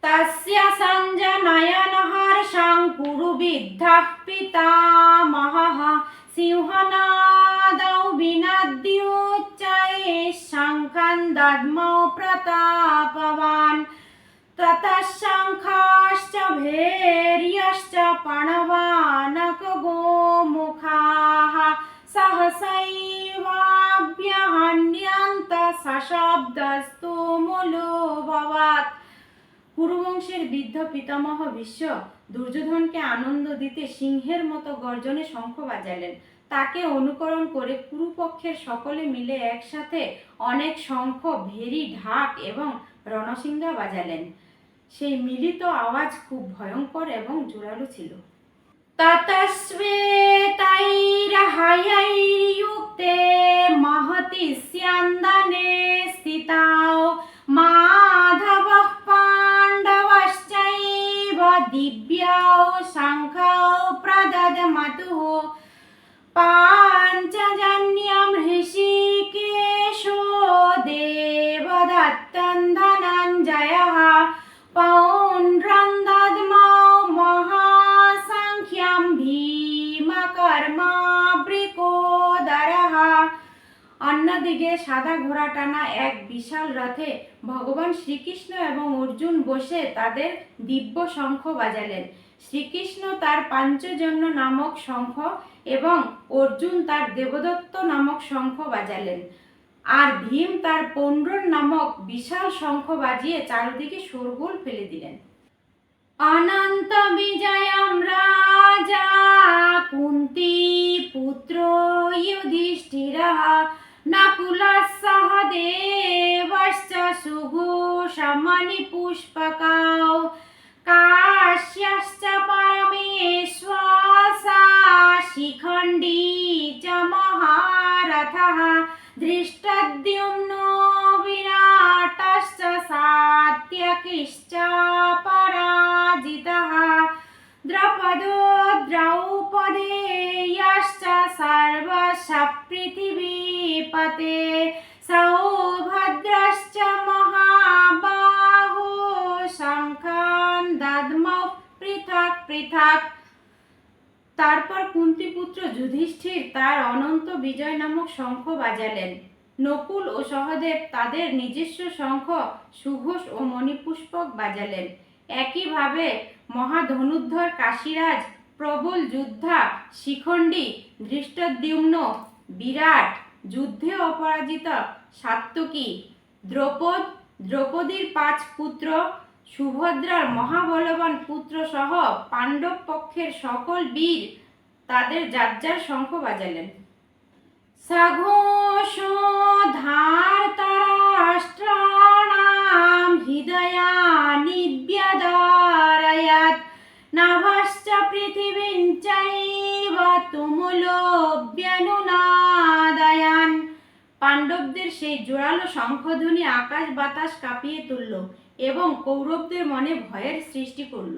तस्य सञ्जनयनहर्षं कुरुविद्धः पितामहः सिंहनादौ विनद्योच्चैः शङ्खं दद्मौ प्रतापवान्। ततः शङ्खाश्च भैर्यश्च पणवानकगोमुखाः सहसैवाभ्यहन्यन्त सशब्दस्तु मूलोऽभवत्। কুরুবংশের বৃদ্ধ পিতামহ ভীষ্ম দুর্যোধনকে আনন্দ দিতে সিংহের মতো গর্জনে শঙ্খ বাজালেন। তাকে অনুকরণ করে কুরুপক্ষের সকলে মিলে একসাথে অনেক শঙ্খ, ভেরি, ঢাক এবং রণসিংহা বাজালেন। সেই মিলিত আওয়াজ খুব ভয়ঙ্কর এবং জোরালো ছিল। ততস্বেতাইরহায়ৈর্যুক্তে মহতি স্যন্দনে স্থিতাও মাধবঃ পাণ্ডবশ্চৈব দিব্যাও শঙ্খাও প্রদদমতুঃ। পাঞ্চজন্যম হৃষীকেশো দেবদত্तं ধনঞ্জয়ः পৌণ্ড্রं দদ্মौ মহাসংখ্যं ভীমকর্মাবৃকোদরः। অন্যদিকে সাদা ঘোড়া টানা এক বিশাল রথে ভগবান শ্রীকৃষ্ণ এবং অর্জুন বসে তাদের দিব্য শঙ্খ বাজালেন। শ্রীকৃষ্ণ তার পাঞ্চজন্য নামক শঙ্খ এবং অর্জুন তার দেবদত্ত নামক শঙ্খ বাজালেন, আর ভীম তার পৌণ্ড্র নামক বিশাল শঙ্খ বাজিয়ে চারদিকে শোরগোল ফেলে দিলেন। অনন্ত বিজয়ম রাজা কুন্তী পুত্র যুধিষ্ঠিরঃ নকুলঃ সহদেবশ্চ সুঘোষমণিপুষ্পকৌ কাশ্যশ্চ পরমেশ্বরঃ শিখণ্ডী চ মহারথः ধৃষ্টদ্যুম্নো বিরাটশ্চ সাত্যকিশ্চ পরাজিতः দ্রৌপদো দ্রৌপদেয়শ্চ সর্বশঃ পৃথিবীপতে সৌভদ্রশ্চ মহাবাহো শঙ্খান দদ্মৌ পৃথক পৃথক। তারপর কুন্তিপুত্র যুধিষ্ঠির তার অনন্ত বিজয় নামক শঙ্খ বাজালেন। নকুল ও সহদেব তাদের নিজস্ব শঙ্খ সুঘোষ ও মণিপুষ্পক বাজালেন। একইভাবে মহাধনুর্ধর কাশীরাজ, প্রবল যোদ্ধা শিখণ্ডী, ধৃষ্টদ্যুম্ন, বিরাট, যুদ্ধে অপরাজিত সাত্যকী, দ্রৌপদীর 5 পুত্র, সুভদ্রার মহাবলবান পুত্র সহ পাণ্ডব পক্ষের সকল বীর তাদের যার যার শঙ্খ বাজালেন। সঘোষো ধার্তরাষ্ট্রাণাম হৃদয়ানি ব্যদারয়ৎ নভশ্চ পৃথিবীং চৈব তুমুলোऽভ্যনুনাদয়न्। পাণ্ডবদের সেই জোরালো শঙ্খধ্বনি আকাশ বাতাস কাঁপিয়ে তুলল এবং কৌরবদের মনে ভয়ের সৃষ্টি করল।